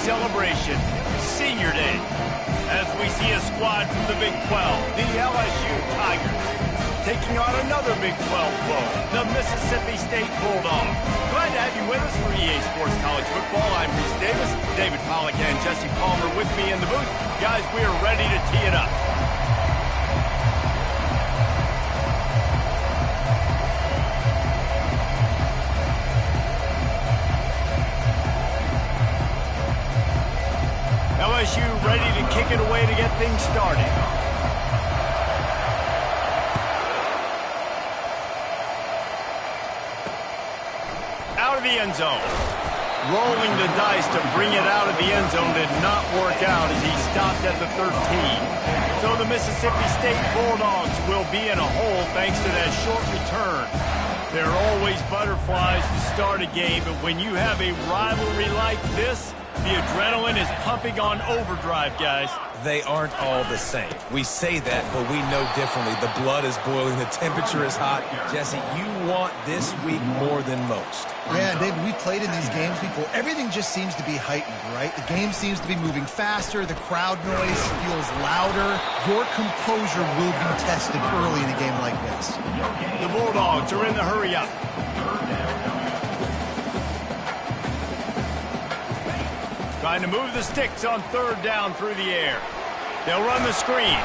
celebration, Senior Day, as we see a squad from the Big 12, the LSU Tigers, taking on another Big 12 foe, the Mississippi State Bulldogs. Glad to have you with us for EA Sports College Football. I'm Reese Davis, David Pollack and Jesse Palmer with me in the booth. Guys, we are ready to tee it up. LSU ready to kick it away to get things started. Out of the end zone. Rolling the dice to bring it out of the end zone did not work out as he stopped at the 13. So the Mississippi State Bulldogs will be in a hole thanks to that short return. There are always butterflies to start a game, but when you have a rivalry like this, the adrenaline is pumping on overdrive, guys. They aren't all the same. We say that, but we know differently. The blood is boiling. The temperature is hot. Jesse, you want this week more than most. Yeah, David, we played in these games before. Everything just seems to be heightened, right? The game seems to be moving faster. The crowd noise feels louder. Your composure will be tested early in a game like this. The Bulldogs are in the hurry up. Trying to move the sticks on third down through the air. They'll run the screen.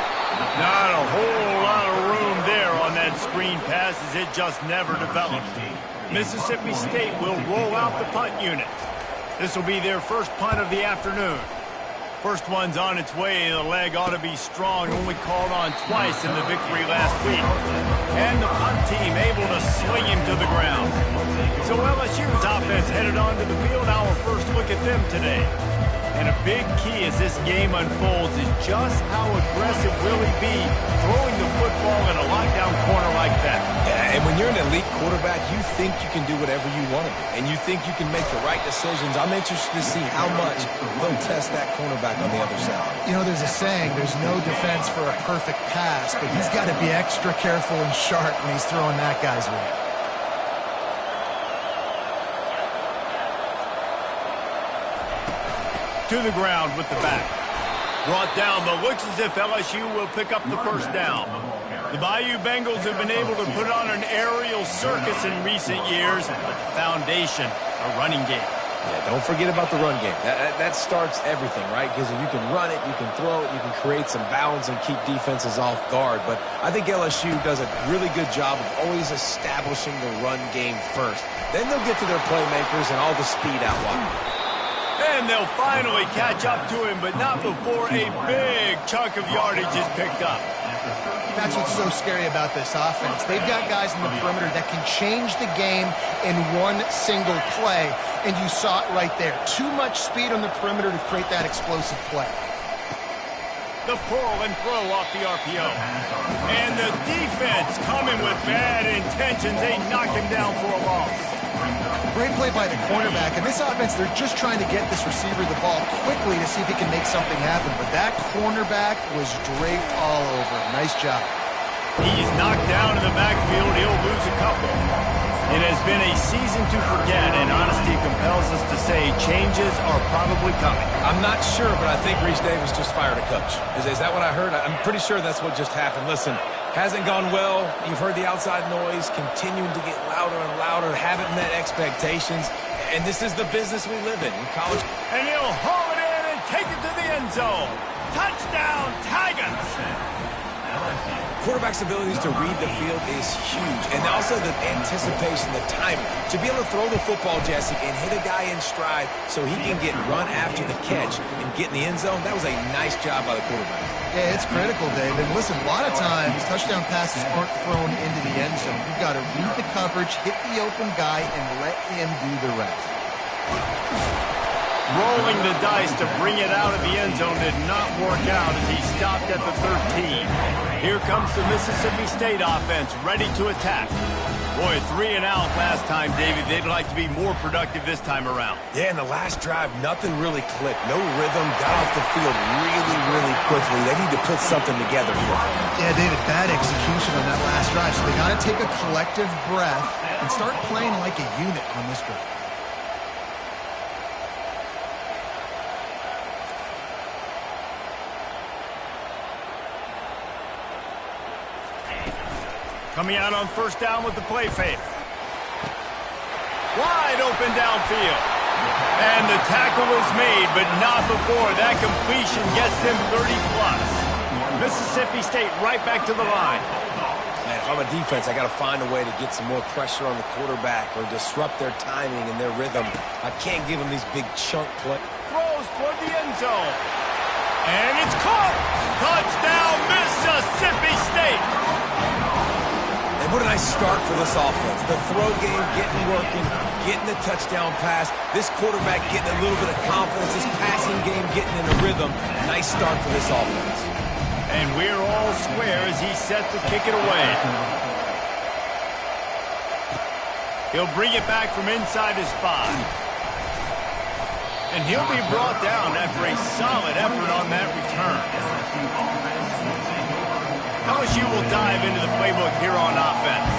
Not a whole lot of room there on that screen pass as it just never developed. Mississippi State will roll out the punt unit. This will be their first punt of the afternoon. First one's on its way. The leg ought to be strong. Only called on twice in the victory last week. And the punt team able to sling him to the ground. So LSU's offense headed onto the field. Our first look at them today. And a big key as this game unfolds is just how aggressive will he be throwing the football in a lockdown corner like that. Yeah, and when you're an elite quarterback, you think you can do whatever you want to do. And you think you can make the right decisions. I'm interested to see how much they'll test that cornerback on the other side. You know, there's a saying, there's no defense for a perfect pass, but he's got to be extra careful and sharp when he's throwing that guy's way. To the ground with the back. Brought down, but looks as if LSU will pick up the first down. The Bayou Bengals have been able to put on an aerial circus in recent years, but the foundation, a running game. Yeah, don't forget about the run game. That starts everything, right? Because if you can run it, you can throw it, you can create some balance and keep defenses off guard. But I think LSU does a really good job of always establishing the run game first. Then they'll get to their playmakers and all the speed out wide. And they'll finally catch up to him, but not before a big chunk of yardage is picked up. That's what's so scary about this offense. They've got guys in the perimeter that can change the game in one single play, and you saw it right there. Too much speed on the perimeter to create that explosive play. The pull and throw off the RPO. And the defense coming with bad intentions. They knock him down for a loss. Great play by the cornerback. And this offense, they're just trying to get this receiver the ball quickly to see if he can make something happen. But that cornerback was draped all over him. Nice job. He's knocked down in the backfield. He'll lose a couple. It has been a season to forget, and honesty compels us to say changes are probably coming. I'm not sure, but I think Reese Davis just fired a coach. Is that what I heard? I'm pretty sure that's what just happened. Listen, hasn't gone well. You've heard the outside noise continuing to get louder and louder. Haven't met expectations. And this is the business we live in college. And he'll haul it in and take it to the end zone. Touchdown, Tigers! Quarterback's abilities to read the field is huge. And also the anticipation, the timing. To be able to throw the football, Jesse, and hit a guy in stride so he can get run after the catch and get in the end zone, that was a nice job by the quarterback. Yeah, it's critical, David. Listen, a lot of times touchdown passes aren't thrown into the end zone. You've got to read the coverage, hit the open guy, and let him do the rest. Rolling the dice to bring it out of the end zone did not work out as he stopped at the 13. Here comes the Mississippi State offense ready to attack. Boy, 3 and out last time, David. They'd like to be more productive this time around. Yeah, in the last drive, nothing really clicked. No rhythm, got off the field really, really quickly. They need to put something together here. Yeah, David, bad execution on that last drive. So they got to take a collective breath and start playing like a unit on this drive. Coming out on first down with the play fake. Wide open downfield. And the tackle is made, but not before that completion gets them 30-plus. Mississippi State right back to the line. Man, if I'm a defense, I got to find a way to get some more pressure on the quarterback or disrupt their timing and their rhythm. I can't give them these big chunk plays. Throws toward the end zone. And it's caught. Touchdown, Mississippi State. And what a nice start for this offense. The throw game getting working, getting the touchdown pass. This quarterback getting a little bit of confidence. This passing game getting in a rhythm. Nice start for this offense. And we're all square as he's set to kick it away. He'll bring it back from inside his 5. And he'll be brought down after a solid effort on that return. LSU will dive into the playbook here on offense.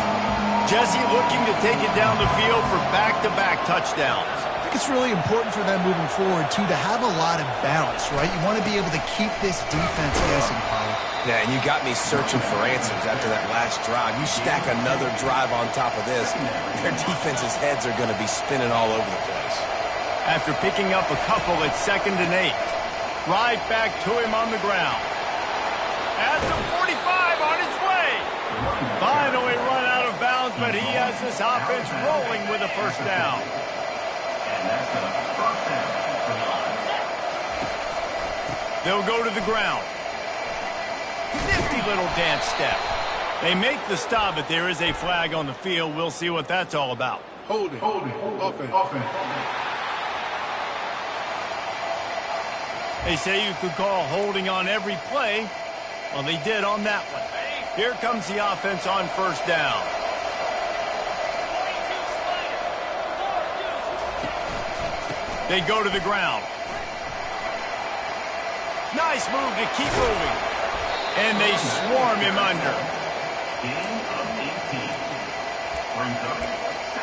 Jesse looking to take it down the field for back-to-back touchdowns. I think it's really important for them moving forward, too, to have a lot of balance, right? You want to be able to keep this defense guessing, Paulo. Yeah, and you got me searching for answers after that last drive. You stack another drive on top of this, their defense's heads are going to be spinning all over the place. After picking up a couple at 2nd and 8. Right back to him on the ground. At the 45 on his way. Finally run out of bounds, but he has this offense rolling with a first down. They'll go to the ground. Nifty little dance step. They make the stop, but there is a flag on the field. We'll see what that's all about. Holding, offense. They say you could call holding on every play. Well, they did on that one. Here comes the offense on first down. They go to the ground. Nice move to keep moving. And they swarm him under. Gain of 18. Brings up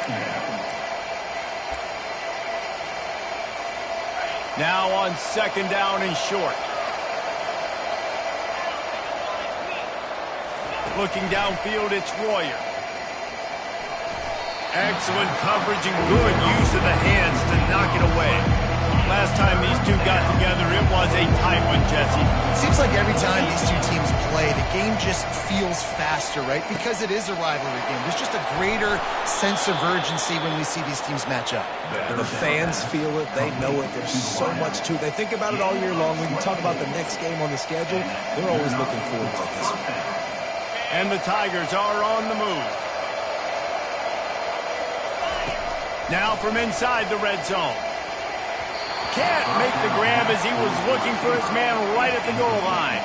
2nd down. Now on 2nd down and short. Looking downfield, it's Royer. Excellent coverage and good use of the hands to knock it away. Last time these two got together, it was a tight one, Jesse. It seems like every time these two teams play, the game just feels faster, right? Because it is a rivalry game. There's just a greater sense of urgency when we see these teams match up. And the fans feel it. They know it. There's so much to it. They think about it all year long. When you talk about the next game on the schedule, they're always looking forward to this one. And the Tigers are on the move. Now from inside the red zone. Can't make the grab as he was looking for his man right at the goal line.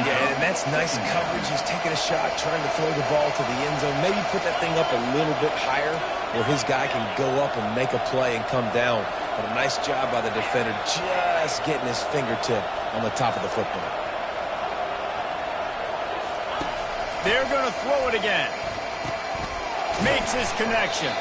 Yeah, and that's nice coverage. He's taking a shot, trying to throw the ball to the end zone. Maybe put that thing up a little bit higher where his guy can go up and make a play and come down. But a nice job by the defender just getting his fingertip on the top of the football. They're going to throw it again. Makes his connection.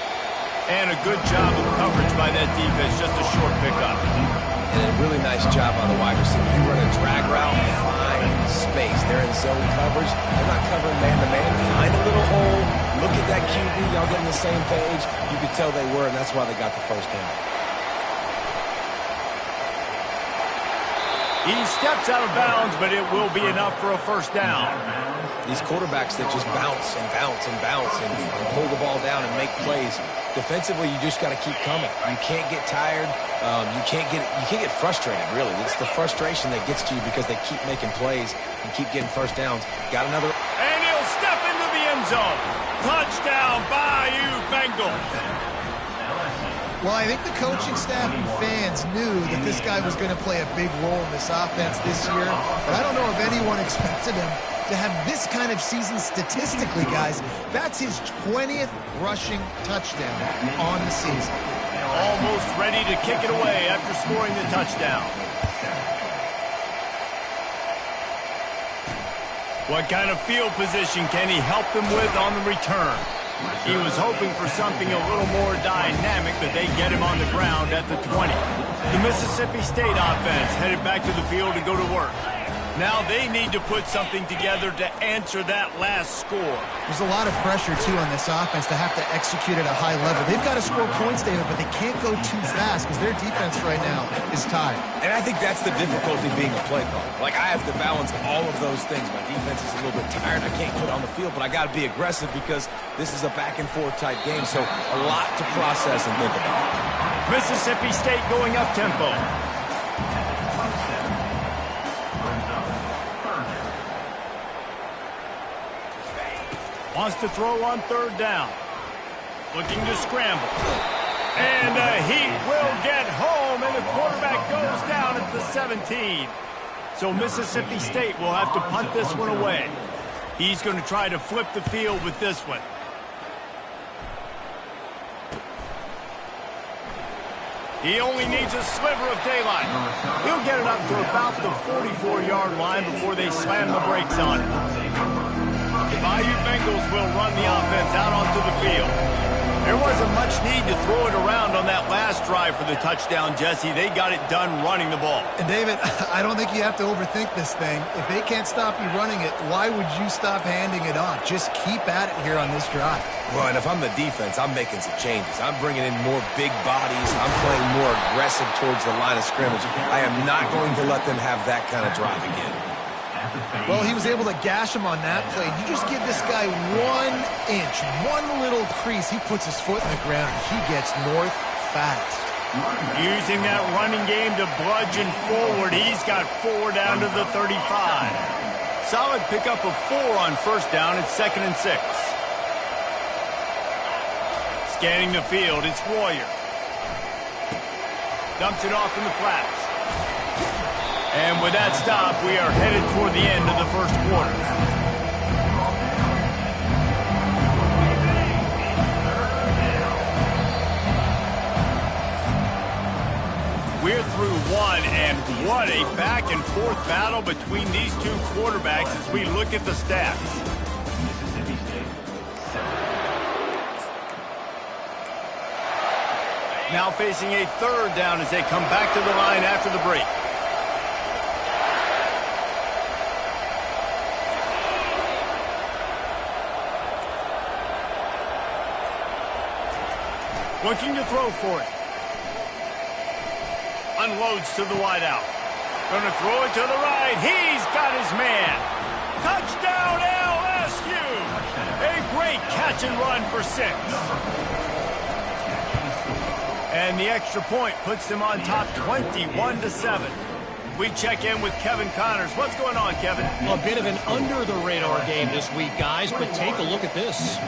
And a good job of coverage by that defense. Just a short pickup. And a really nice job by the wide receiver. You run a drag route, find space. They're in zone coverage. They're not covering man-to-man. Find a little hole. Look at that QB. Y'all get on the same page. You could tell they were, and that's why they got the first down. He steps out of bounds, but it will be enough for a first down. These quarterbacks that just bounce and bounce and bounce and pull the ball down and make plays. Defensively, you just got to keep coming. You can't get tired. You can't get frustrated, really. It's the frustration that gets to you because they keep making plays and keep getting first downs. Got another. And he'll step into the end zone. Touchdown, Bayou Bengals. Well, I think the coaching staff and fans knew that this guy was going to play a big role in this offense this year, but I don't know if anyone expected him to have this kind of season statistically, guys. That's his 20th rushing touchdown on the season. Almost ready to kick it away after scoring the touchdown. What kind of field position can he help them with on the return? He was hoping for something a little more dynamic, but they get him on the ground at the 20. The Mississippi State offense headed back to the field to go to work. Now they need to put something together to answer that last score. There's a lot of pressure, too, on this offense to have to execute at a high level. They've got to score points, David, but they can't go too fast because their defense right now is tired. And I think that's the difficulty being a play caller. Like, I have to balance all of those things. My defense is a little bit tired. I can't put on the field, but I got to be aggressive because this is a back-and-forth type game, so a lot to process and think about. Mississippi State going up-tempo. Wants to throw on third down. Looking to scramble. And he will get home, and the quarterback goes down at the 17. So Mississippi State will have to punt this one away. He's going to try to flip the field with this one. He only needs a sliver of daylight. He'll get it up to about the 44-yard line before they slam the brakes on it. The Bayou Bengals will run the offense out onto the field. There wasn't much need to throw it around on that last drive for the touchdown, Jesse. They got it done running the ball. And, David, I don't think you have to overthink this thing. If they can't stop you running it, why would you stop handing it off? Just keep at it here on this drive. Well, and if I'm the defense, I'm making some changes. I'm bringing in more big bodies. I'm playing more aggressive towards the line of scrimmage. I am not going to let them have that kind of drive again. Well, he was able to gash him on that play. You just give this guy 1 inch, one little crease. He puts his foot in the ground, and he gets north fast. Using that running game to bludgeon forward. He's got 4 down to the 35. Solid pickup of 4 on first down. It's 2nd and 6. Scanning the field, it's Royer. Dumps it off in the flats. And with that stop, we are headed toward the end of the first quarter. We're through one, and what a back-and-forth battle between these two quarterbacks as we look at the stats. Now facing a third down as they come back to the line after the break. Looking to throw for it. Unloads to the wideout. Going to throw it to the right. He's got his man. Touchdown LSU. A great catch and run for 6. And the extra point puts them on top 21-7. We check in with Kevin Connors. What's going on, Kevin? A bit of an under-the-radar game this week, guys, but take a look at this.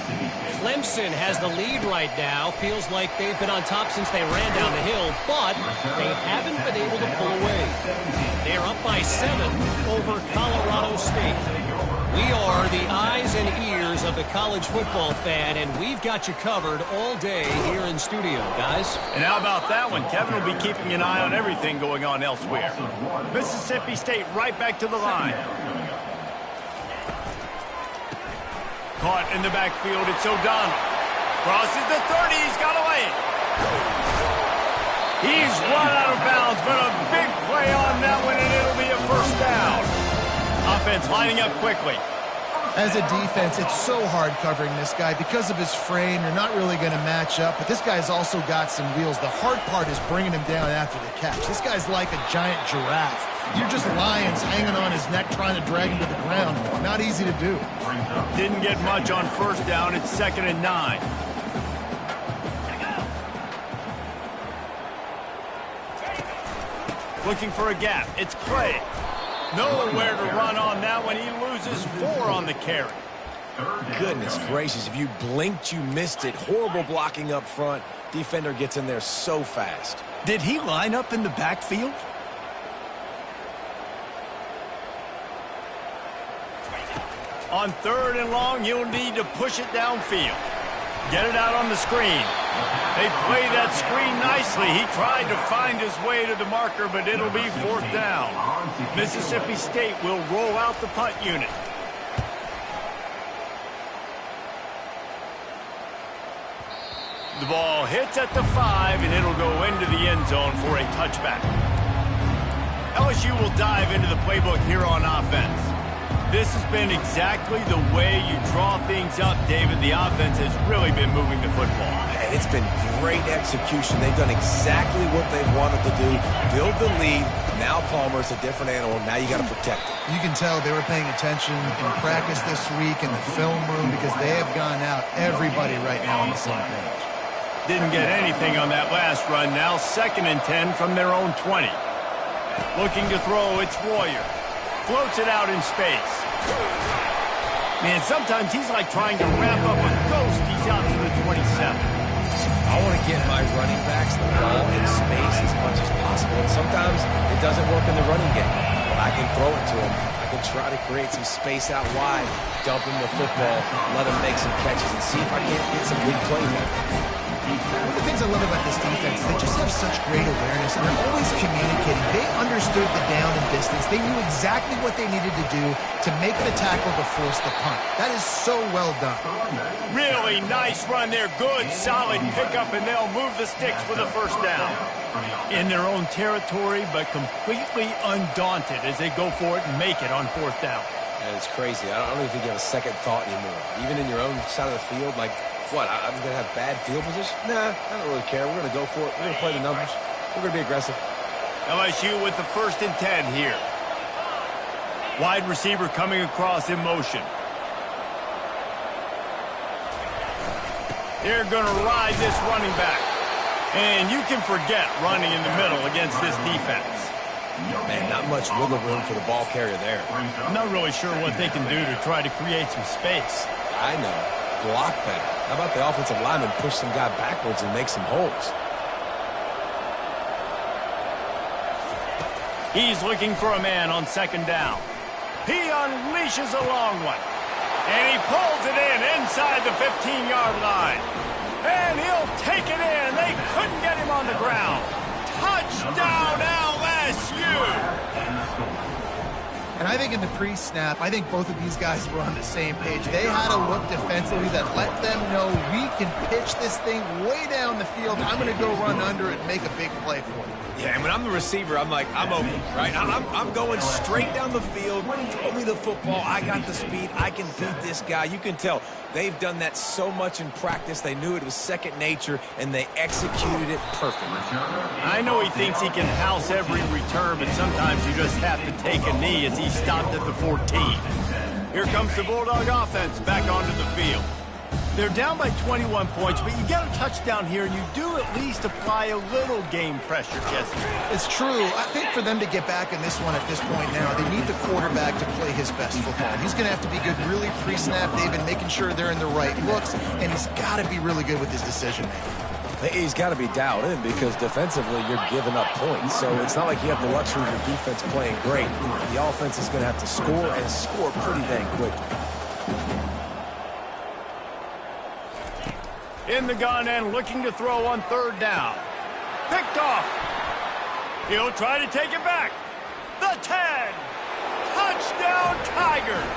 Clemson has the lead right now. Feels like they've been on top since they ran down the hill, but they haven't been able to pull away. They're up by 7 over Colorado State. We are the eyes and ears of the college football fan, and we've got you covered all day here in studio, guys. And how about that one? Kevin will be keeping an eye on everything going on elsewhere. Mississippi State right back to the line. Caught in the backfield, it's O'Donnell. Crosses the 30, he's got away. He's run out of bounds, but a big play on that one, and it'll be a first down. Offense lining up quickly. As a defense, it's so hard covering this guy. Because of his frame, you're not really going to match up, but this guy's also got some wheels. The hard part is bringing him down after the catch. This guy's like a giant giraffe. You're just lions hanging on his neck trying to drag him to the ground. Not easy to do. Didn't get much on first down. It's 2nd and 9. Looking for a gap. It's Clay. Nowhere to run on that one. He loses 4 on the carry. Goodness gracious, if you blinked, you missed it. Horrible blocking up front. Defender gets in there so fast. Did he line up in the backfield? On 3rd and long, you'll need to push it downfield. Get it out on the screen. They play that screen nicely. He tried to find his way to the marker, but it'll be 4th down. Mississippi State will roll out the punt unit. The ball hits at the 5, and it'll go into the end zone for a touchback. LSU will dive into the playbook here on offense. This has been exactly the way you draw things up, David. The offense has really been moving the football. And it's been great execution. They've done exactly what they wanted to do. Build the lead. Now Palmer's a different animal. Now you got to protect it. You can tell they were paying attention in practice this week in the film room because they have gone out everybody right now on the same page. Didn't get anything on that last run. Now 2nd and 10 from their own 20. Looking to throw, it's Warrior. Floats it out in space. Man, sometimes he's like trying to wrap up a ghost. He's out to the 27. I want to get my running backs the ball in space as much as possible. And sometimes it doesn't work in the running game. But I can throw it to him. I can try to create some space out wide, dump him the football, let him make some catches, and see if I can't get some big plays there. One of the things I love about this defense, they just have such great awareness, and they're always communicating. They understood the down and distance. They knew exactly what they needed to do to make the tackle to force the punt. That is so well done. Really nice run there. Good, solid pickup, and they'll move the sticks for the first down. In their own territory, but completely undaunted as they go for it and make it on 4th down. Yeah, it's crazy. I don't even give a second thought anymore. Even in your own side of the field, like, what, I'm going to have bad field position? Nah, I don't really care. We're going to go for it. We're going to play the numbers. We're going to be aggressive. LSU with the 1st and 10 here. Wide receiver coming across in motion. They're going to ride this running back. And you can forget running in the middle against this defense. Man, not much wiggle room for the ball carrier there. I'm not really sure what they can do to try to create some space. I know. Block better. How about the offensive lineman push some guy backwards and make some holes? He's looking for a man on 2nd down. He unleashes a long one. And he pulls it in inside the 15-yard line. And he'll take it in. They couldn't get him on the ground. Touchdown, LSU! And I think in the pre-snap, I think both of these guys were on the same page. They had a look defensively that let them know we can pitch this thing way down the field. I'm going to go run under it and make a big play for it. Yeah, and when I'm the receiver, I'm like, I'm open, right? I'm going straight down the field. Throw me the football. I got the speed. I can beat this guy. You can tell they've done that so much in practice. They knew it was second nature, and they executed it perfectly. I know he thinks he can house every return, but sometimes you just have to take a knee as he stopped at the 14. Here comes the Bulldog offense back onto the field. They're down by 21 points, but you get a touchdown here, and you do at least apply a little game pressure, Jesse. It's true. I think for them to get back in this one at this point now, they need the quarterback to play his best football. He's going to have to be good really pre-snap. They've been making sure they're in the right looks, and he's got to be really good with his decision-making. He's got to be dialed in because defensively you're giving up points. So it's not like you have the luxury of your defense playing great. The offense is going to have to score and score pretty dang quickly. In the gun and looking to throw on 3rd down. Picked off. He'll try to take it back. The 10. Touchdown Tigers.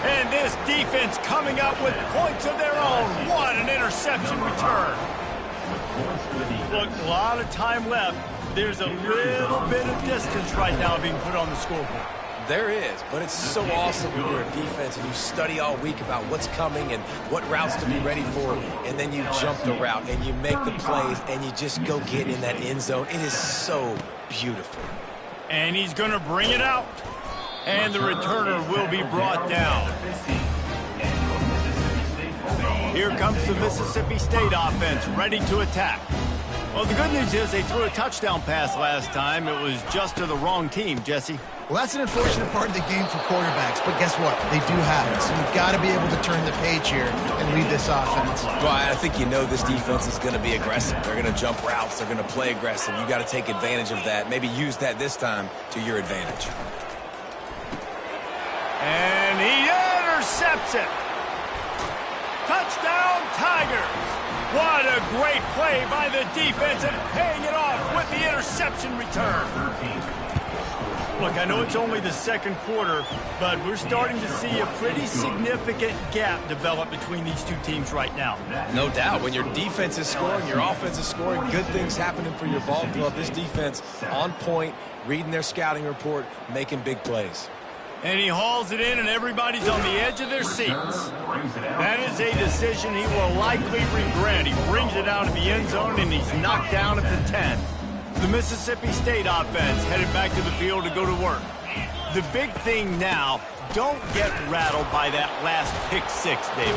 And this defense coming up with points of their own. What an interception return. Look, a lot of time left. There's a little bit of distance right now being put on the scoreboard. There is, but it's so awesome when you're a defense and you study all week about what's coming and what routes to be ready for, and then you jump the route and you make the plays and you just go get in that end zone. It is so beautiful. And he's going to bring it out. And the returner will be brought down. Here comes the Mississippi State offense ready to attack. Well, the good news is they threw a touchdown pass last time. It was just to the wrong team, Jesse. Well, that's an unfortunate part of the game for quarterbacks, but guess what? They do have it, so you've got to be able to turn the page here and lead this offense. Well, I think you know this defense is going to be aggressive. They're going to jump routes. They're going to play aggressive. You got to take advantage of that. Maybe use that this time to your advantage. And he intercepts it. Touchdown, Tigers. What a great play by the defense and paying it off with the interception return. Look, I know it's only the second quarter, but we're starting to see a pretty significant gap develop between these two teams right now. No doubt. When your defense is scoring, your offense is scoring, good things happening for your ball club. This defense on point, reading their scouting report, making big plays. And he hauls it in, and everybody's on the edge of their seats. That is a decision he will likely regret. He brings it out of the end zone, and he's knocked down at the 10. The Mississippi State offense headed back to the field to go to work. The big thing now, don't get rattled by that last pick six, David.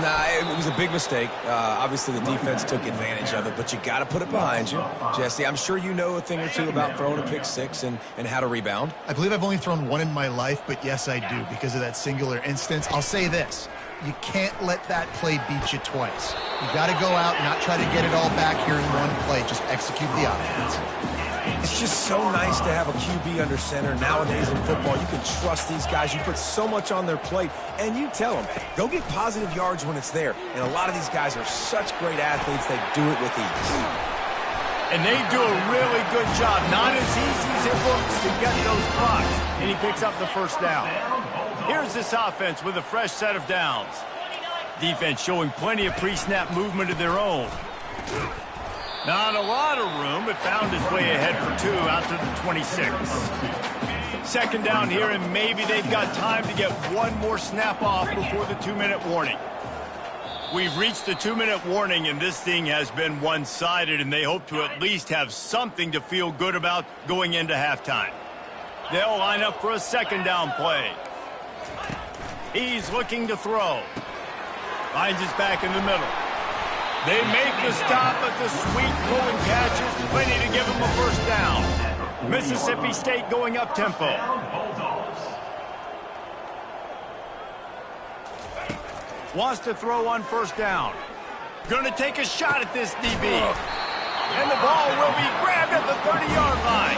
Nah, it was a big mistake. Obviously, the defense took advantage of it, but you got to put it behind you. Jesse, I'm sure you know a thing or two about throwing a pick six and how to rebound. I believe I've only thrown one in my life, but yes, I do, because of that singular instance. I'll say this. You can't let that play beat you twice. You got to go out and not try to get it all back here in one play. Just execute the offense. It's just so nice to have a QB under center nowadays in football. You can trust these guys. You put so much on their plate, and you tell them, go get positive yards when it's there. And a lot of these guys are such great athletes, they do it with ease. And they do a really good job. Not as easy as it looks to get those blocks. And he picks up the first down. Here's this offense with a fresh set of downs. Defense showing plenty of pre-snap movement of their own. Not a lot of room, but found his way ahead for 2 out to the 26. Second down here, and maybe they've got time to get one more snap off before the 2-minute warning. We've reached the 2-minute warning, and this thing has been one-sided, and they hope to at least have something to feel good about going into halftime. They'll line up for a second down play. He's looking to throw. Finds his back in the middle. They make the stop, but the sweet throwing catch is plenty to give them a first down. Mississippi State going up-tempo. Wants to throw on first down. Going to take a shot at this DB. And the ball will be grabbed at the 30-yard line.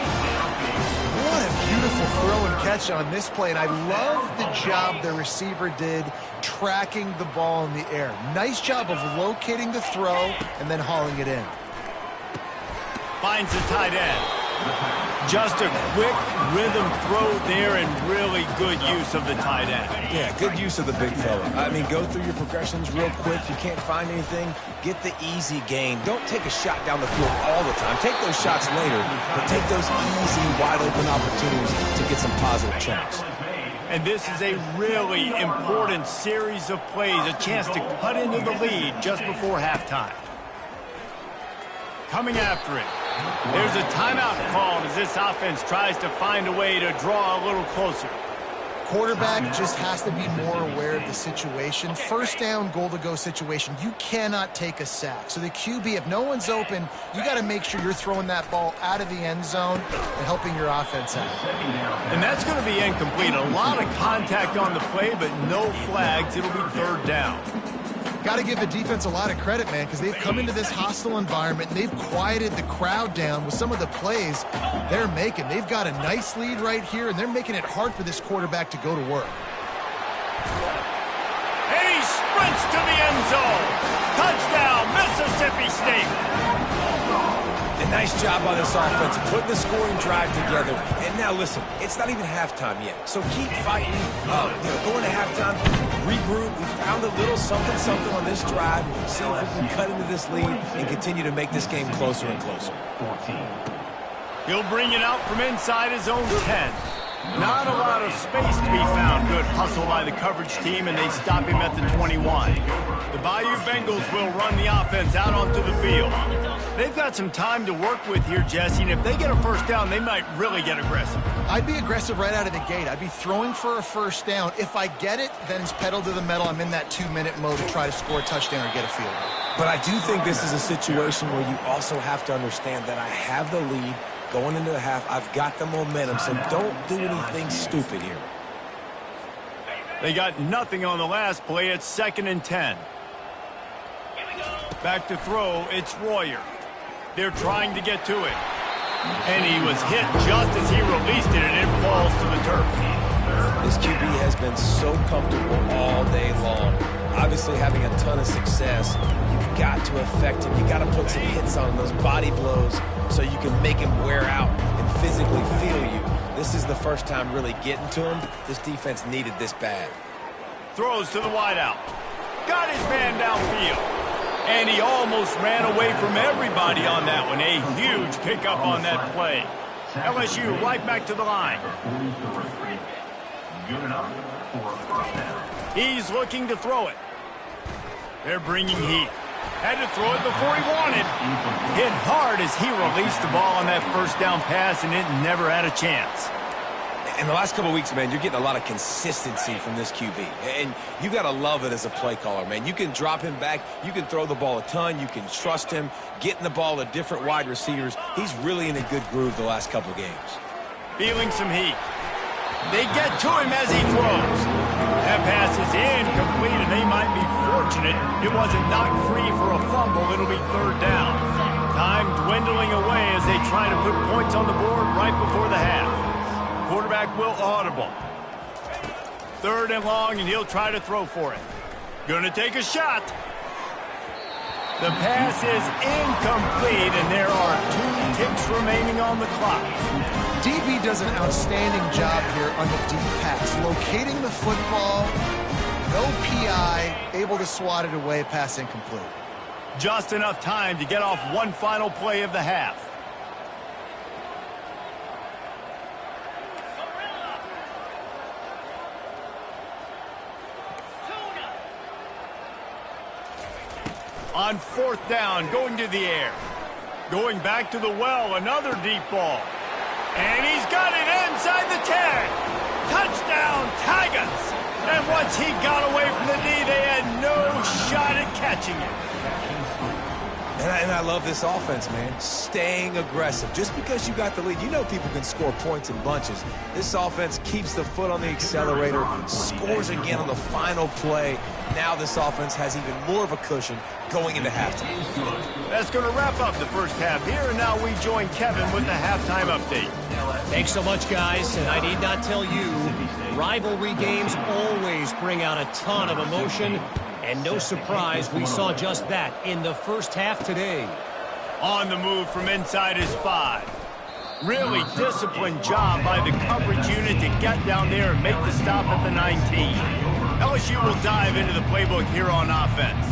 What a beautiful throw and catch on this play, and I love the job the receiver did tracking the ball in the air. Nice job of locating the throw and then hauling it in. Finds the tight end. Just a quick rhythm throw there and really good use of the tight end. Yeah, good use of the big fella. I mean, go through your progressions real quick. You can't find anything, get the easy gain. Don't take a shot down the field all the time. Take those shots later, but take those easy, wide-open opportunities to get some positive chunks. And this is a really important series of plays, a chance to cut into the lead just before halftime. Coming after it. There's a timeout called as this offense tries to find a way to draw a little closer. Quarterback just has to be more aware of the situation. First down, goal-to-go situation. You cannot take a sack. So the QB, if no one's open, you got to make sure you're throwing that ball out of the end zone and helping your offense out. And that's going to be incomplete. A lot of contact on the play, but no flags. It'll be third down. Got to give the defense a lot of credit, man, because they've come into this hostile environment and they've quieted the crowd down with some of the plays they're making. They've got a nice lead right here, and they're making it hard for this quarterback to go to work. And he sprints to the end zone. Touchdown, Mississippi State. A nice job on this offense, putting the scoring drive together. And now, listen, it's not even halftime yet. So keep fighting. Going to halftime, regroup. We found a little something on this drive. See if we can cut into this lead and continue to make this game closer and closer. He'll bring it out from inside his own 10. Not a lot of space to be found. Good hustle by the coverage team, and they stop him at the 21. The Bayou Bengals will run the offense out onto the field. They've got some time to work with here, Jesse, and if they get a first down, they might really get aggressive. I'd be aggressive right out of the gate. I'd be throwing for a first down. If I get it, then it's pedal to the metal. I'm in that 2-minute mode to try to score a touchdown or get a field goal. But I do think this is a situation where you also have to understand that I have the lead going into the half. I've got the momentum, so don't do anything stupid here. They got nothing on the last play. It's 2nd and 10. Back to throw, it's Royer. They're trying to get to it. And he was hit just as he released it, and it falls to the turf. This QB has been so comfortable all day long. Obviously having a ton of success. You've got to affect him. You got to put some hits on him, those body blows, so you can make him wear out and physically feel you. This is the first time really getting to him. This defense needed this bad. Throws to the wideout. Got his man downfield. And he almost ran away from everybody on that one. A huge pickup on that play. LSU right back to the line. Good enough for a first down. He's looking to throw it. They're bringing heat. Had to throw it before he wanted. Hit hard as he released the ball on that first down pass, and it never had a chance. In the last couple of weeks, man, you're getting a lot of consistency from this QB. And you got to love it as a play caller, man. You can drop him back. You can throw the ball a ton. You can trust him, getting the ball to different wide receivers. He's really in a good groove the last couple of games. Feeling some heat. They get to him as he throws. That pass is incomplete, and they might be fortunate it wasn't knocked free for a fumble. It'll be third down. Time dwindling away as they try to put points on the board right before the half. Quarterback will audible. Third and long, and he'll try to throw for it. Gonna take a shot. The pass is incomplete, and there are 2 ticks remaining on the clock. DB does an outstanding job here on the deep pass. Locating the football, no PI, able to swat it away, pass incomplete. Just enough time to get off one final play of the half. On fourth down, going to the air. Going back to the well, another deep ball. And he's got it inside the 10. Touchdown, Tigers. And once he got away from the knee, they had no shot at catching it. And I love this offense, man. Staying aggressive. Just because you got the lead, you know people can score points in bunches. This offense keeps the foot on the accelerator, scores again on the final play. Now this offense has even more of a cushion going into halftime. That's going to wrap up the first half here, and now we join Kevin with the halftime update. Thanks so much, guys, and I need not tell you, rivalry games always bring out a ton of emotion, and no surprise we saw just that in the first half today. On the move from inside his 5. Really disciplined job by the coverage unit to get down there and make the stop at the 19. LSU will dive into the playbook here on offense.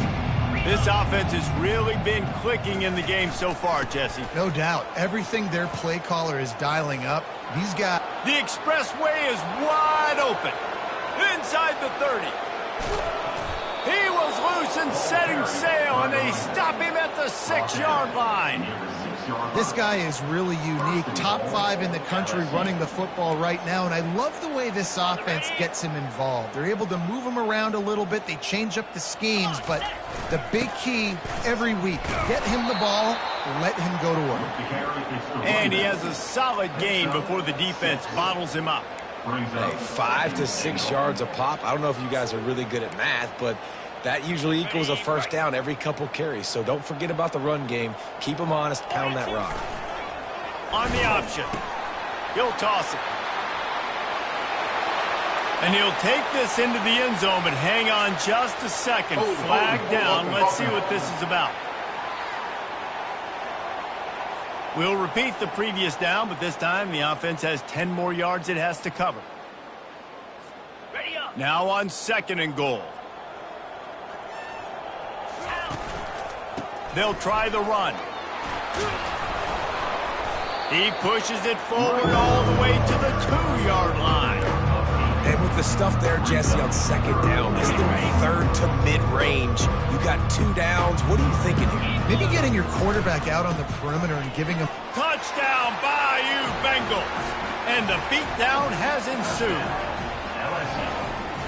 This offense has really been clicking in the game so far, Jesse. No doubt. Everything their play caller is dialing up, he's got... The expressway is wide open. Inside the 30. He was loose and setting sail, and they stop him at the 6-yard line. This guy is really unique. Top 5 in the country running the football right now, and I love the way this offense gets him involved. They're able to move him around a little bit. They change up the schemes, but the big key every week, get him the ball, let him go to work. And he has a solid gain before the defense bottles him up. Hey, 5 to 6 yards a pop. I don't know if you guys are really good at math, but that usually equals a first down every couple carries. So don't forget about the run game. Keep them honest. Pound that rock. On the option. He'll toss it. And he'll take this into the end zone, but hang on just a second. Flag down. Let's see what this is about. We'll repeat the previous down, but this time the offense has 10 more yards it has to cover. Now on 2nd and goal. They'll try the run. He pushes it forward all the way to the 2-yard line. And with the stuff there, Jesse, on 2nd down, this is the 3rd to mid-range. You got 2 downs. What are you thinking here? Maybe getting your quarterback out on the perimeter and giving him... Touchdown, Bayou Bengals. And the beatdown has ensued.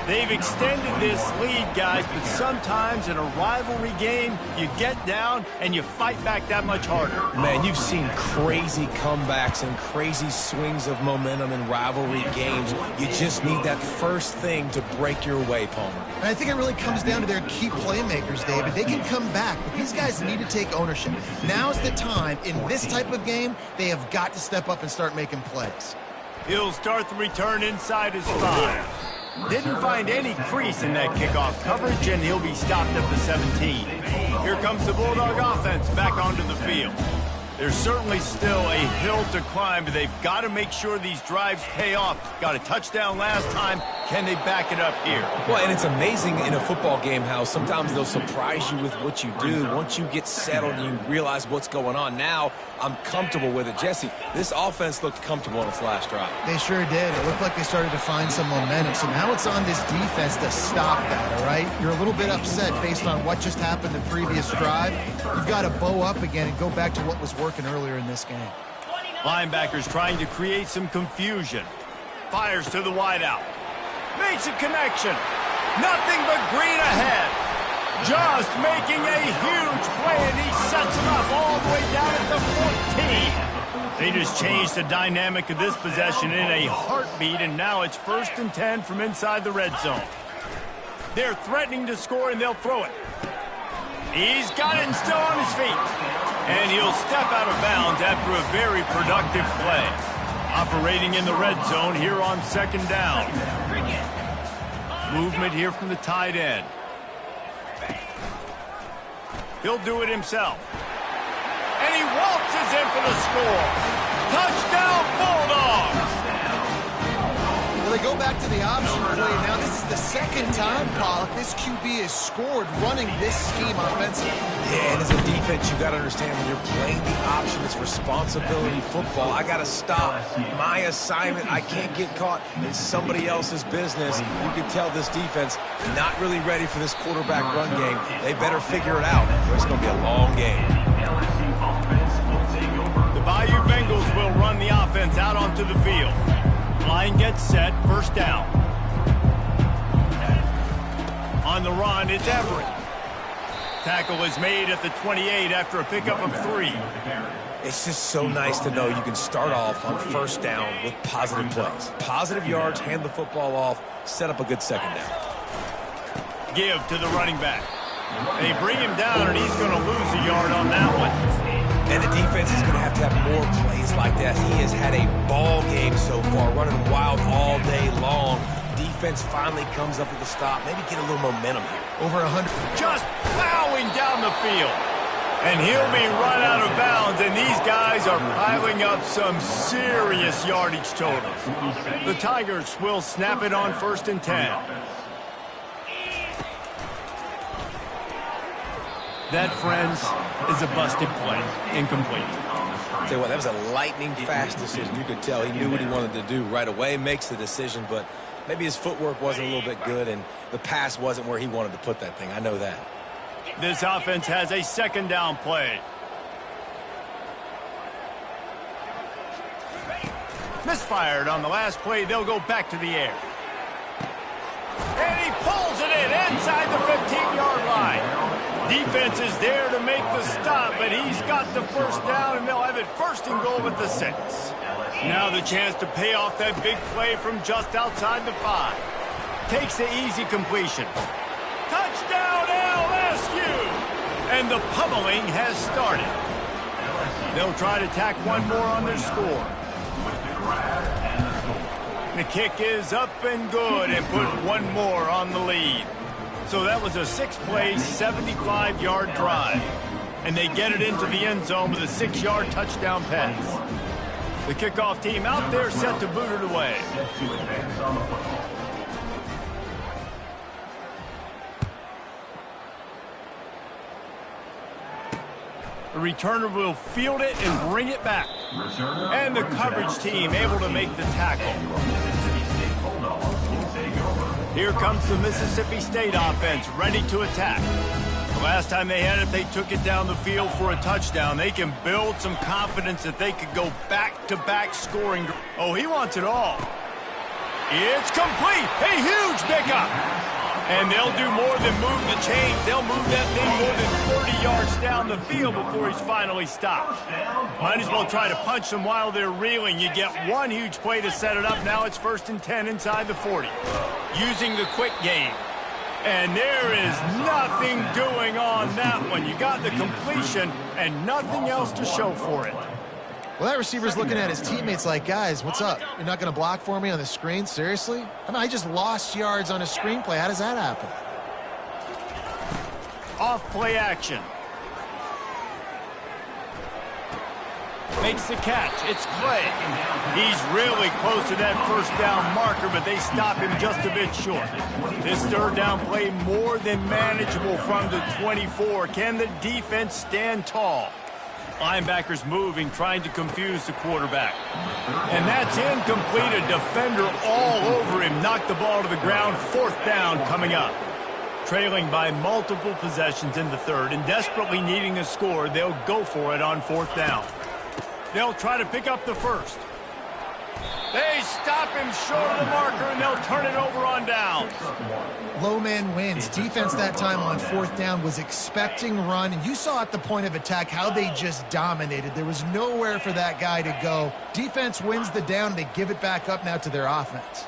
They've extended this lead, guys, but sometimes in a rivalry game, you get down and you fight back that much harder. Man, you've seen crazy comebacks and crazy swings of momentum in rivalry games. You just need that first thing to break your way, Palmer. And I think it really comes down to their key playmakers, David. They can come back, but these guys need to take ownership. Now's the time. In this type of game, they have got to step up and start making plays. He'll start the return inside his 5. Didn't find any crease in that kickoff coverage, and he'll be stopped at the 17. Here comes the Bulldog offense back onto the field. There's certainly still a hill to climb, but they've got to make sure these drives pay off. Got a touchdown last time. Can they back it up here? Well, and it's amazing in a football game how sometimes they'll surprise you with what you do. Once you get settled and you realize what's going on, now I'm comfortable with it. Jesse, this offense looked comfortable on its last drive. They sure did. It looked like they started to find some momentum. So now it's on this defense to stop that, all right? You're a little bit upset based on what just happened the previous drive. You've got to bow up again and go back to what was working earlier in this game. Linebackers trying to create some confusion. Fires to the wideout. Makes a connection. Nothing but green ahead. Just making a huge play, and he sets him up all the way down at the 14. They just changed the dynamic of this possession in a heartbeat, and now it's 1st and 10 from inside the red zone. They're threatening to score, and they'll throw it. He's got it and still on his feet. And he'll step out of bounds after a very productive play. Operating in the red zone here on 2nd down. Movement here from the tight end. He'll do it himself. And he waltzes in for the score. Touchdown, Bulldogs! Well, they go back to the option play. Now this is the 2nd time, Pollock, this QB has scored running this scheme offensively. Yeah, and as a defense, you got to understand when you're playing the option, it's responsibility football. I got to stop my assignment. I can't get caught in somebody else's business. You can tell this defense not really ready for this quarterback run game. They better figure it out, or it's going to be a long game. The Bayou Bengals will run the offense out onto the field. Line gets set, 1st down. On the run, it's Everett. Tackle is made at the 28 after a pickup of 3. It's just so nice to know you can start off on 1st down with positive plays. Positive yards, hand the football off, set up a good 2nd down. Give to the running back. They bring him down, and he's going to lose a yard on that one. And the defense is going to have more plays like that. He has had a ball game so far, running wild all day long. Defense finally comes up with a stop. Maybe get a little momentum here. Over 100. Just plowing down the field. And he'll be run out of bounds, and these guys are piling up some serious yardage totals. The Tigers will snap it on 1st and 10. That, friends, is a busted play. Incomplete. Tell you what, that was a lightning-fast decision. You could tell he knew what he wanted to do right away, makes the decision, but maybe his footwork wasn't a little bit good, and the pass wasn't where he wanted to put that thing. I know that. This offense has a 2nd down play. Misfired on the last play. They'll go back to the air. And he pulls it in inside the 15-yard line. Defense is there to make the stop, but he's got the 1st down, and they'll have it 1st and goal at the 6. Now the chance to pay off that big play from just outside the 5. Takes the easy completion. Touchdown, LSU! And the pummeling has started. They'll try to tack one more on their score. The kick is up and good and put one more on the lead. So that was a 6-play, 75-yard drive. And they get it into the end zone with a 6-yard touchdown pass. The kickoff team out there set to boot it away. The returner will field it and bring it back. And the coverage team able to make the tackle. Here comes the Mississippi State offense, ready to attack. The last time they had it, they took it down the field for a touchdown. They can build some confidence that they could go back-to-back scoring. Oh, he wants it all. It's complete. A huge pickup. And they'll do more than move the chains. They'll move that thing more than 30 yards down the field before he's finally stopped. Might as well try to punch them while they're reeling. You get one huge play to set it up. Now it's 1st and 10 inside the 40. Using the quick game. And there is nothing doing on that one. You got the completion and nothing else to show for it. Well, that receiver's looking at his teammates like, guys, what's up? You're not going to block for me on the screen? Seriously? I mean, I just lost yards on a screenplay. How does that happen? Off play action. Makes the catch. It's Clay. He's really close to that first down marker, but they stop him just a bit short. This third down play more than manageable from the 24. Can the defense stand tall? Linebackers moving, trying to confuse the quarterback. And that's incomplete. A defender all over him. Knocked the ball to the ground. Fourth down coming up. Trailing by multiple possessions in the third and desperately needing a score, they'll go for it on fourth down. They'll try to pick up the first. They stop him short of the marker, and they'll turn it over on downs. Low man wins. Defense that time on fourth down was expecting run, and you saw at the point of attack how they just dominated. There was nowhere for that guy to go. Defense wins the down. They give it back up now to their offense.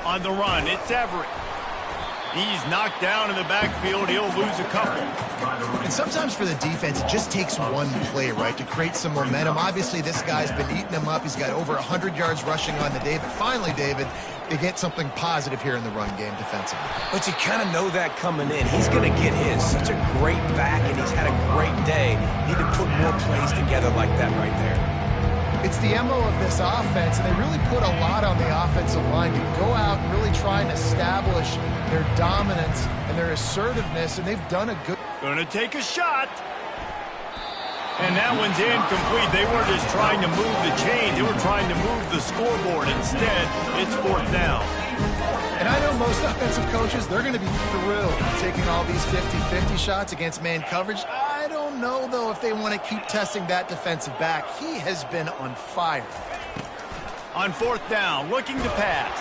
On the run, it's Everett. He's knocked down in the backfield. He'll lose a couple. And sometimes for the defense, it just takes one play, right, to create some momentum. Obviously, this guy's been eating them up. He's got over 100 yards rushing on the day. But finally, David, they get something positive here in the run game defensively. But you kind of know that coming in. He's going to get his. Such a great back, and he's had a great day. Need to put more plays together like that right there. It's the MO of this offense, and they really put a lot on the offensive line to go out and really try and establish their dominance and their assertiveness, and they've done a good... Going to take a shot. And that one's incomplete. They weren't just trying to move the chains. They were trying to move the scoreboard. Instead, it's fourth down. And I know most offensive coaches, they're going to be thrilled taking all these 50-50 shots against man coverage. I don't know, though, if they want to keep testing that defensive back. He has been on fire. On fourth down, looking to pass.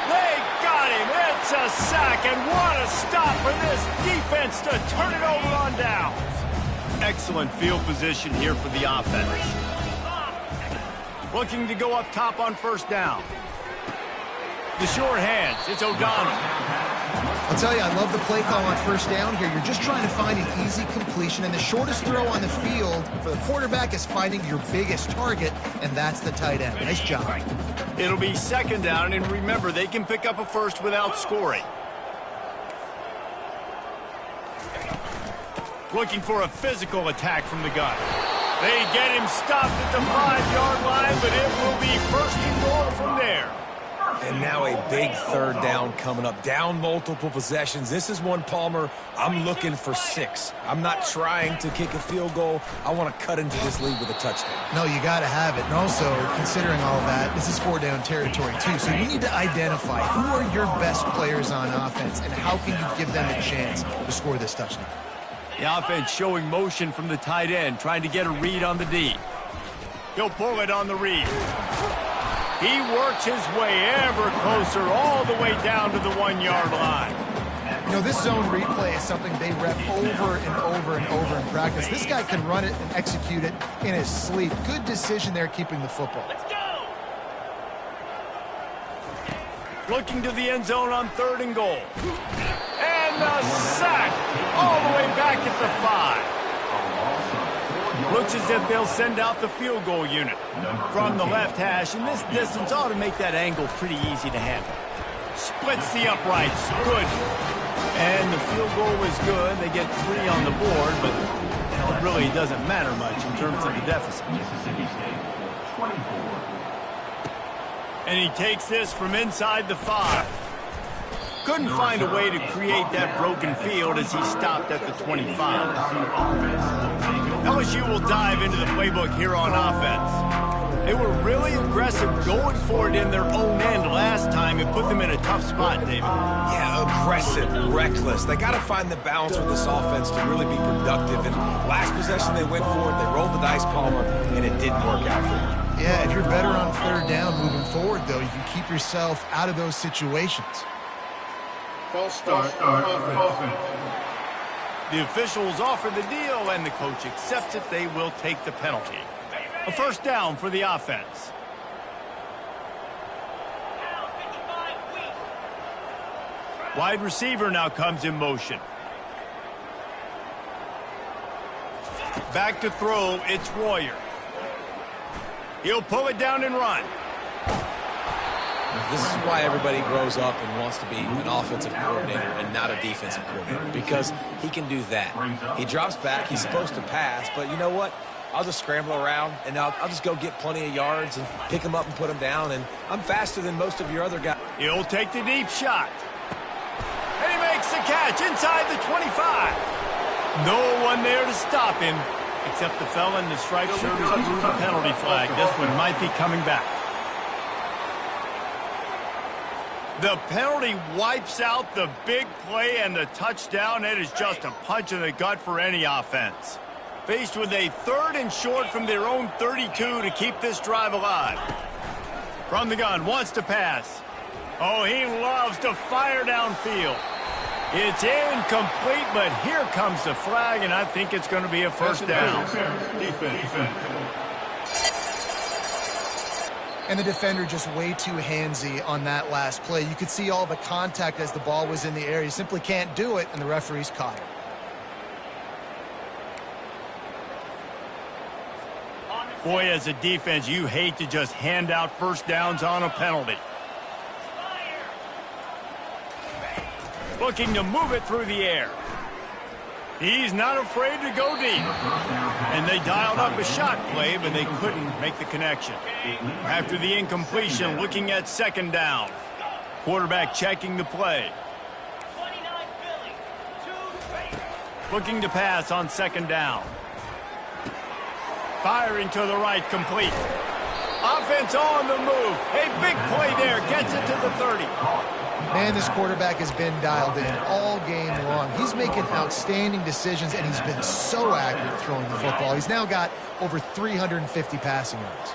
They got him. It's a sack, and what a stop for this defense to turn it over on downs. Excellent field position here for the offense. Looking to go up top on first down. The short hands, it's O'Donnell. I'll tell you, I love the play call on first down here. You're just trying to find an easy completion, and the shortest throw on the field for the quarterback is finding your biggest target, and that's the tight end. Nice job. It'll be second down, and remember, they can pick up a first without scoring. Looking for a physical attack from the gun. They get him stopped at the 5-yard line, but it will be first and goal from there. And now a big third down coming up. Down multiple possessions. This is one, Palmer, I'm looking for 6. I'm not trying to kick a field goal. I want to cut into this lead with a touchdown. No, you got to have it. And also, considering all that, this is 4-down territory, too. So you need to identify who are your best players on offense and how can you give them a chance to score this touchdown. The offense showing motion from the tight end, trying to get a read on the D. He'll pull it on the read. He works his way ever closer all the way down to the 1-yard line. You know, this zone replay is something they rep over and over and over in practice. This guy can run it and execute it in his sleep. Good decision there keeping the football. Let's go! Looking to the end zone on third and goal. And the sack all the way back at the 5. Looks as if they'll send out the field goal unit from the left hash, and this distance ought to make that angle pretty easy to handle. Splits the uprights. Good. And the field goal is good. They get 3 on the board, but it really doesn't matter much in terms of the deficit. And he takes this from inside the 5. Couldn't find a way to create that broken field as he stopped at the 25. LSU will dive into the playbook here on offense. They were really aggressive going for it in their own end last time. It put them in a tough spot, David. Yeah, aggressive, reckless. They got to find the balance with this offense to really be productive. And last possession they went for it. They rolled the dice, Palmer, and it didn't work out for them. Yeah, if you're better on third down moving forward, though, you can keep yourself out of those situations. False start offense. The officials offer the deal, and the coach accepts it. They will take the penalty. A first down for the offense. Wide receiver now comes in motion. Back to throw, it's Royer. He'll pull it down and run. This is why everybody grows up and wants to be an offensive coordinator and not a defensive coordinator, because he can do that. He drops back, he's supposed to pass, but you know what? I'll just scramble around, and I'll just go get plenty of yards and pick them up and put them down, and I'm faster than most of your other guys. He'll take the deep shot. And he makes the catch inside the 25. No one there to stop him, except the fella in the striped shirt who threw the penalty flag. This one might be coming back. The penalty wipes out the big play and the touchdown. It is just a punch in the gut for any offense. Faced with a 3rd and short from their own 32 to keep this drive alive. From the gun, wants to pass. Oh, he loves to fire downfield. It's incomplete, but here comes the flag, and I think it's going to be a first down. And the defender just way too handsy on that last play. You could see all the contact as the ball was in the air. He simply can't do it, and the referee's caught it. Boy, as a defense, you hate to just hand out first downs on a penalty. Looking to move it through the air. He's not afraid to go deep. And they dialed up a shot play, but they couldn't make the connection. After the incompletion, looking at second down. Quarterback checking the play. Looking to pass on second down. Firing to the right, complete. Offense on the move. A big play there, gets it to the 30. Man, this quarterback has been dialed in all game long. He's making outstanding decisions, and he's been so accurate throwing the football. He's now got over 350 passing yards.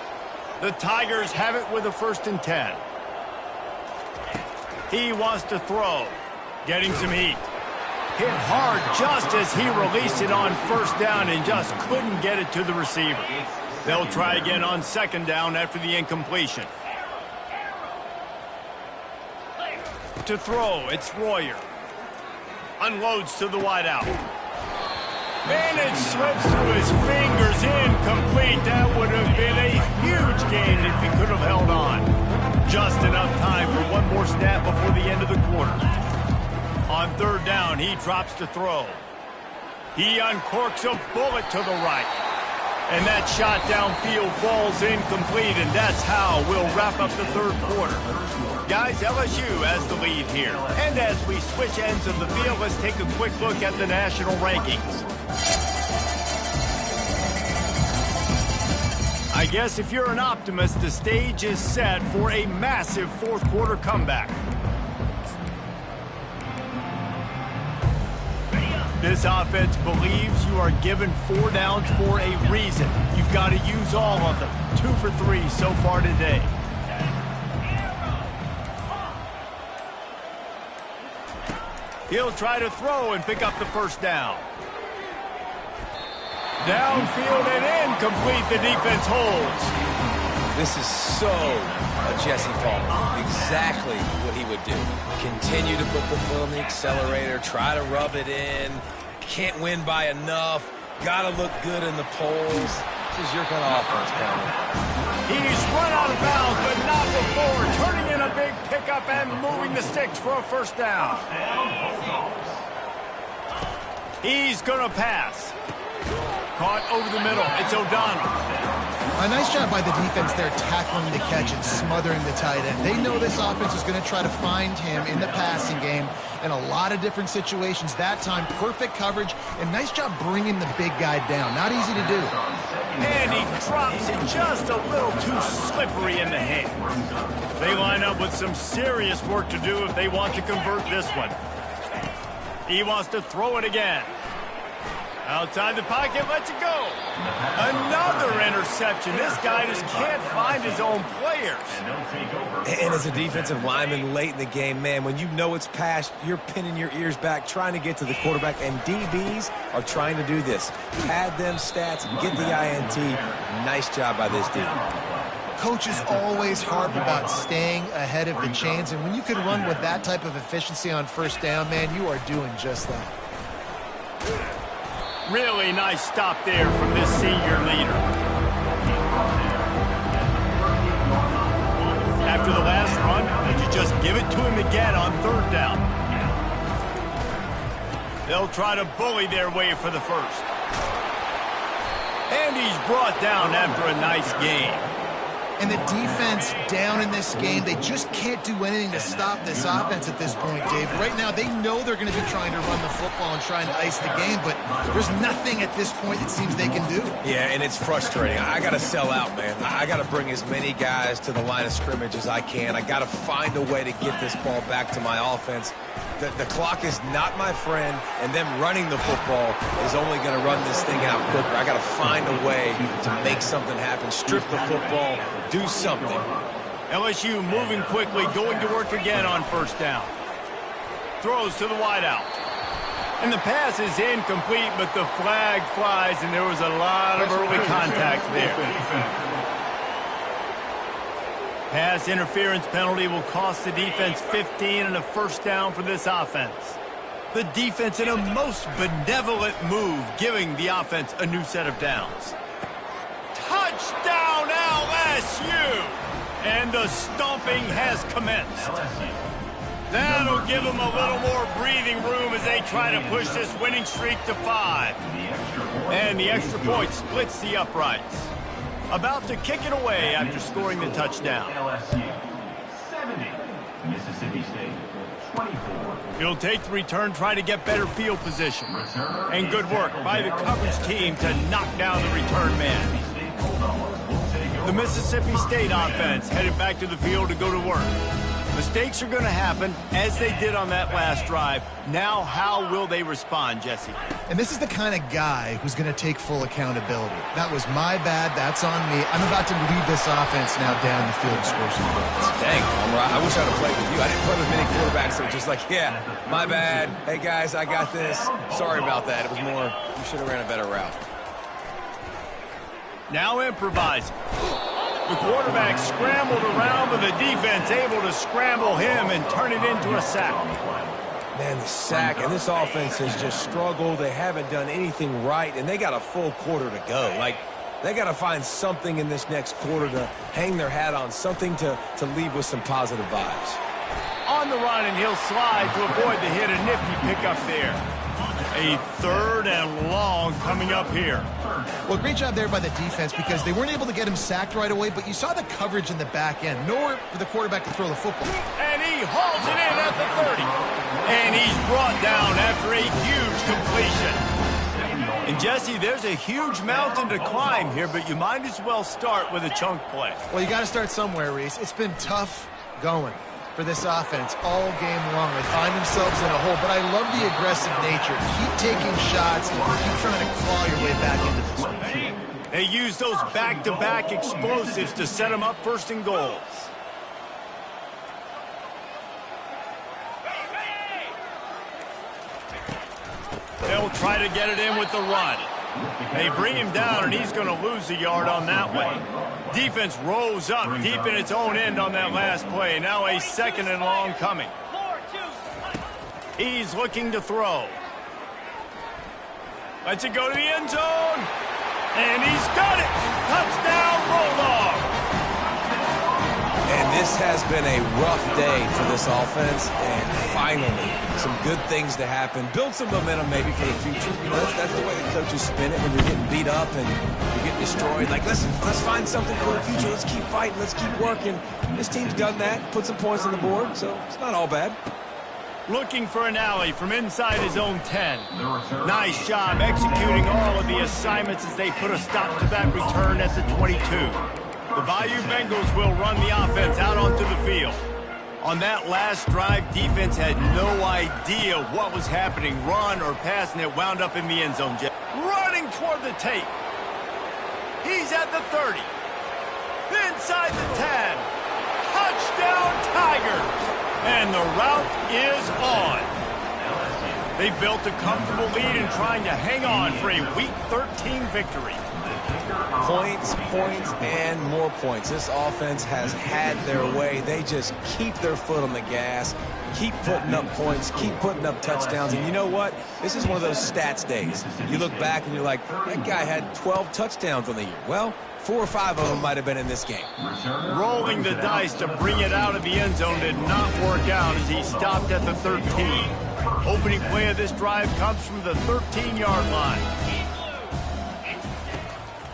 The Tigers have it with a 1st and 10. He wants to throw. Getting some heat. Hit hard just as he released it on first down and just couldn't get it to the receiver. They'll try again on second down after the incompletion. To throw, it's Royer. Unloads to the wideout. And it slips through his fingers, incomplete. That would have been a huge gain if he could have held on. Just enough time for one more snap before the end of the quarter. On third down, he drops to throw. He uncorks a bullet to the right. And that shot downfield falls incomplete, and that's how we'll wrap up the third quarter. Guys, LSU has the lead here. And as we switch ends of the field, let's take a quick look at the national rankings. I guess if you're an optimist, the stage is set for a massive fourth quarter comeback. This offense believes you are given 4 downs for a reason. You've got to use all of them. 2 for 3 so far today. He'll try to throw and pick up the first down. Downfield and incomplete. The defense holds. This is so a Jesse Palmer. Exactly what he would do. Continue to put the foot on the accelerator, try to rub it in. Can't win by enough. Got to look good in the polls. This is your kind of offense, Palmer. He's run out of bounds, but not before. Turning in a big pickup and moving the sticks for a first down. He's going to pass. Caught over the middle. It's O'Donnell. A nice job by the defense there tackling the catch and smothering the tight end. They know this offense is going to try to find him in the passing game in a lot of different situations. That time, perfect coverage, and nice job bringing the big guy down. Not easy to do. And he drops it just a little too slippery in the hand. They line up with some serious work to do if they want to convert this one. He wants to throw it again. Outside the pocket, lets it go. Another interception. This guy just can't find his own players. And as a defensive lineman late in the game, man, when you know it's past, you're pinning your ears back, trying to get to the quarterback, and DBs are trying to do this. Pad them stats, get the INT. Nice job by this dude. Coaches always harp about staying ahead of the chains, and when you can run with that type of efficiency on first down, man, you are doing just that. Really nice stop there from this senior leader. After the last run, did you just give it to him again on third down? They'll try to bully their way for the first. And he's brought down after a nice game. And the defense down in this game, they just can't do anything to stop this offense at this point, Dave. Right now, they know they're going to be trying to run the football and trying to ice the game, but there's nothing at this point it seems they can do. Yeah, and it's frustrating. I got to sell out, man. I got to bring as many guys to the line of scrimmage as I can. I got to find a way to get this ball back to my offense. The clock is not my friend, and them running the football is only going to run this thing out quicker. I got to find a way to make something happen, strip the football, do something. LSU moving quickly, going to work again on first down. Throws to the wideout. And the pass is incomplete, but the flag flies, and there was a lot of early contact there. Pass interference penalty will cost the defense 15 and a first down for this offense. The defense in a most benevolent move, giving the offense a new set of downs. Touchdown LSU! And the stomping has commenced. That'll give them a little more breathing room as they try to push this winning streak to 5. And the extra point splits the uprights. About to kick it away after scoring the touchdown. LSU 70, Mississippi State 24. He'll take the return, try to get better field position. And good work by the coverage team to knock down the return man. The Mississippi State offense headed back to the field to go to work. Mistakes are going to happen, as they did on that last drive. Now, how will they respond, Jesse? And this is the kind of guy who's going to take full accountability. That was my bad. That's on me. I'm about to lead this offense now down the field and score some points. Dang, I wish I'd have played with you. I didn't play with many quarterbacks that were just like, yeah, my bad. Hey, guys, I got this. Sorry about that. It was more, you should have ran a better route. Now improvising. The quarterback scrambled around, but the defense able to scramble him and turn it into a sack. Man, the sack, and this offense has just struggled. They haven't done anything right, and they got a full quarter to go. Like, they got to find something in this next quarter to hang their hat on, something to leave with some positive vibes. On the run, and he'll slide to avoid the hit. A nifty pickup there. A 3rd and long coming up here. Well, great job there by the defense because they weren't able to get him sacked right away, but you saw the coverage in the back end. Nowhere for the quarterback to throw the football. And he hauls it in at the 30. And he's brought down after a huge completion. And, Jesse, there's a huge mountain to climb here, but you might as well start with a chunk play. Well, you got to start somewhere, Reese. It's been tough going for this offense all game long. They find themselves in a hole, but I love the aggressive nature. Keep taking shots and keep trying to claw your way back into this one. They use those back-to-back explosives to set them up first and goals. They'll try to get it in with the run. They bring him down, and he's going to lose a yard on that one. Defense rose up deep in its own end on that last play. Now a 2nd and long coming. He's looking to throw. Lets it go to the end zone. And he's got it. Touchdown, Bulldog. And this has been a rough day for this offense, and finally, some good things to happen. Build some momentum maybe for the future. You know, that's the way the coaches spin it when you're getting beat up and you're getting destroyed. Like, let's find something for the future. Let's keep fighting. Let's keep working. This team's done that, put some points on the board, so it's not all bad. Looking for an alley from inside his own 10. Nice job executing all of the assignments as they put a stop to that return at the 22. The Bayou Bengals will run the offense out onto the field. On that last drive, defense had no idea what was happening, run or pass, and it wound up in the end zone. Running toward the tape. He's at the 30. Inside the 10. Touchdown, Tigers. And the route is on. They built a comfortable lead and trying to hang on for a Week 13 victory. Points, and more points. This offense has had their way. They just keep their foot on the gas, keep putting up points, keep putting up touchdowns. And you know what? This is one of those stats days. You look back and you're like, that guy had 12 touchdowns on the year. Well, 4 or 5 of them might have been in this game. Rolling the dice to bring it out of the end zone did not work out as he stopped at the 13. Opening play of this drive comes from the 13-yard line.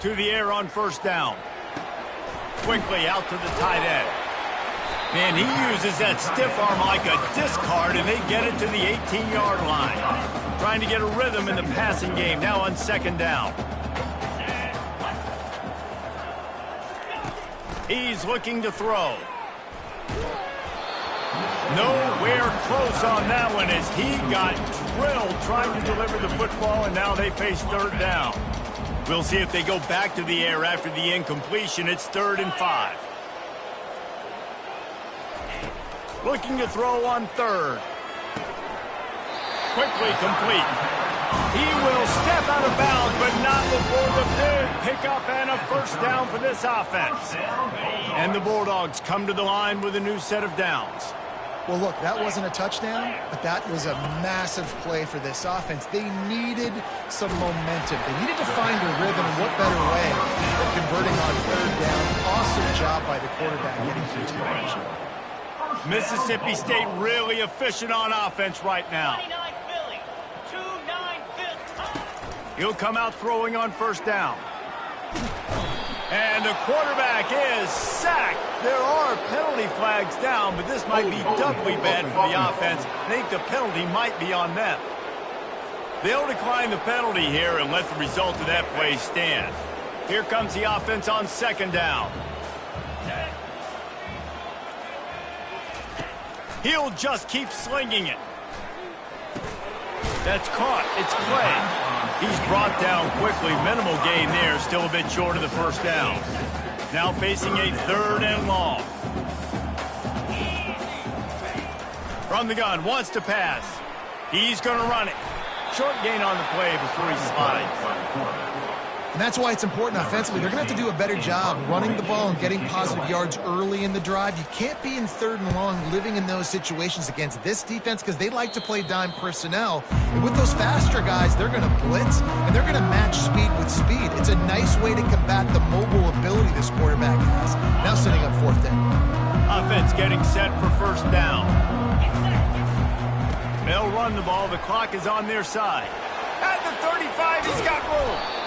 to the air on first down. Quickly out to the tight end. And he uses that stiff arm like a discard, and they get it to the 18-yard line. Trying to get a rhythm in the passing game now on second down. He's looking to throw. Nowhere close on that one as he got drilled trying to deliver the football, and now they face third down. We'll see if they go back to the air after the incompletion. It's 3rd and 5. Looking to throw on 3rd. Quickly complete. He will step out of bounds, but not before the big pickup and a first down for this offense. And the Bulldogs come to the line with a new set of downs. Well, look, that wasn't a touchdown, but that was a massive play for this offense. They needed some momentum. They needed to find a rhythm, and what better way than converting on 3rd down. Awesome job by the quarterback getting through his progression. Mississippi State really efficient on offense right now. He'll come out throwing on first down. And the quarterback is sacked. There are penalty flags down, but this might be doubly bad for the offense. I think the penalty might be on them. They'll decline the penalty here and let the result of that play stand. Here comes the offense on second down. He'll just keep slinging it. That's caught. It's Clay. He's brought down quickly. Minimal gain there. Still a bit short of the first down. Now facing a 3rd and long. From the gun. Wants to pass. He's going to run it. Short gain on the play before he slides. And that's why it's important offensively. They're going to have to do a better job running the ball and getting positive yards early in the drive. You can't be in 3rd and long living in those situations against this defense because they like to play dime personnel. And with those faster guys, they're going to blitz, and they're going to match speed with speed. It's a nice way to combat the mobile ability this quarterback has. Now setting up 4th down. Offense getting set for first down. They'll run the ball. The clock is on their side. At the 35, he's got room.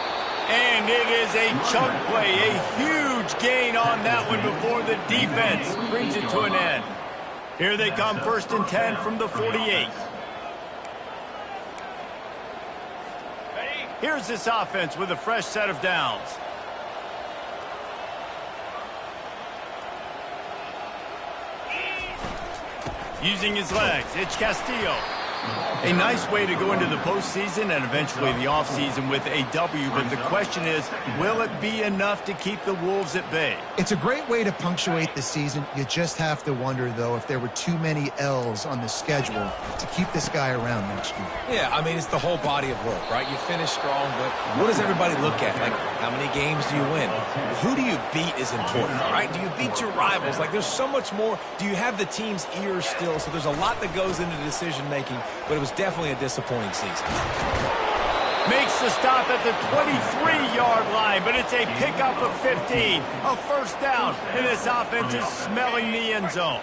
And it is a chunk play, a huge gain on that one before the defense brings it to an end. Here they come, 1st and 10 from the 48. Here's this offense with a fresh set of downs. Using his legs, it's Castillo. A nice way to go into the postseason and eventually the offseason with a W, but the question is, will it be enough to keep the Wolves at bay? It's a great way to punctuate the season. You just have to wonder, though, if there were too many L's on the schedule to keep this guy around next year. Yeah, I mean, it's the whole body of work, right? You finish strong, but what does everybody look at? Like, how many games do you win? Who do you beat is important, right? Do you beat your rivals? Like, there's so much more. Do you have the team's ears still? So there's a lot that goes into decision-making, but it was definitely a disappointing season. Makes the stop at the 23-yard line, but it's a pickup of 15. A first down, and this offense is smelling the end zone.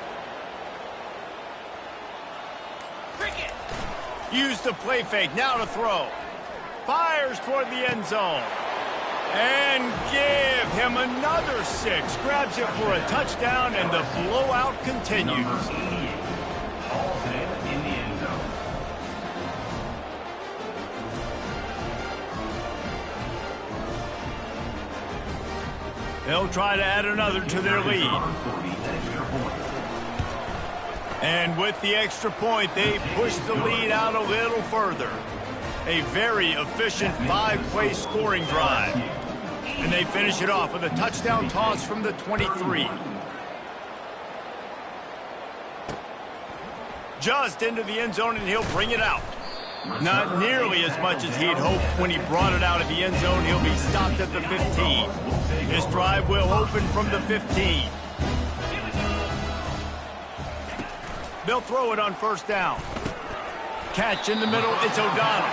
Use the play fake, now to throw. Fires toward the end zone. And give him another 6. Grabs it for a touchdown, and the blowout continues. They'll try to add another to their lead. And with the extra point, they push the lead out a little further. A very efficient 5-play scoring drive. And they finish it off with a touchdown toss from the 23. Just into the end zone, and he'll bring it out. Not nearly as much as he'd hoped when he brought it out of the end zone. He'll be stopped at the 15. This drive will open from the 15. They'll throw it on first down. Catch in the middle, it's O'Donnell.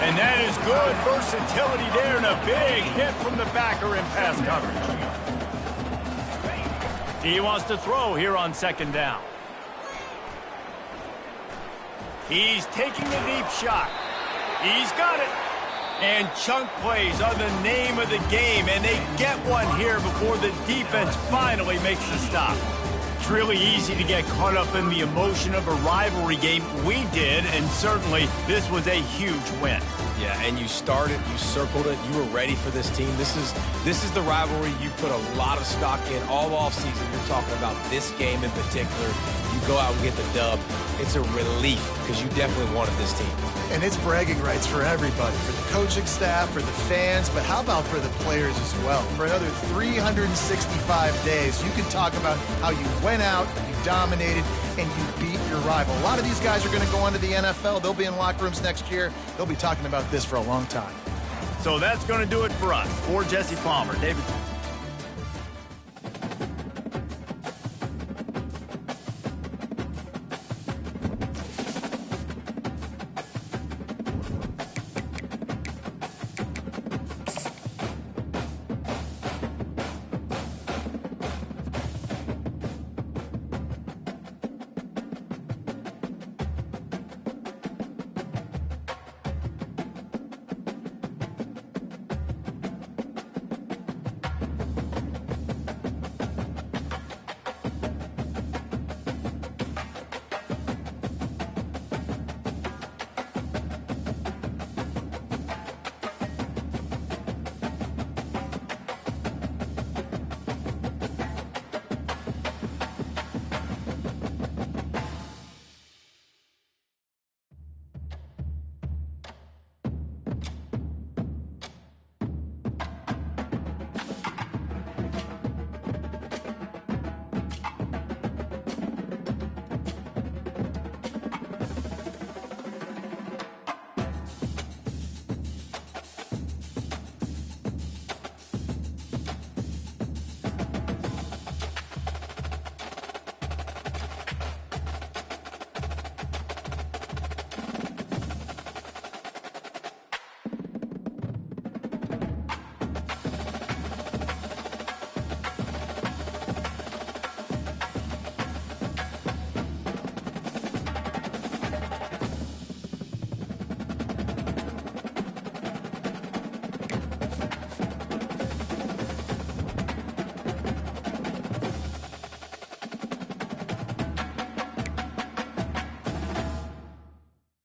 And that is good versatility there, and a big hit from the backer in pass coverage. He wants to throw here on second down. He's taking a deep shot. He's got it. And chunk plays are the name of the game, and they get one here before the defense finally makes the stop. It's really easy to get caught up in the emotion of a rivalry game. We did, and certainly this was a huge win. Yeah, and you started, you circled it, you were ready for this team. This is the rivalry you put a lot of stock in all offseason. You're talking about this game in particular. You go out and get the dub. It's a relief because you definitely wanted this team. And it's bragging rights for everybody, for the coaching staff, for the fans, but how about for the players as well? For another 365 days, you can talk about how you went out, you dominated, and you beat your rival. A lot of these guys are going to go on to the NFL. They'll be in locker rooms next year. They'll be talking about this for a long time. So that's going to do it for us. For Jesse Palmer, David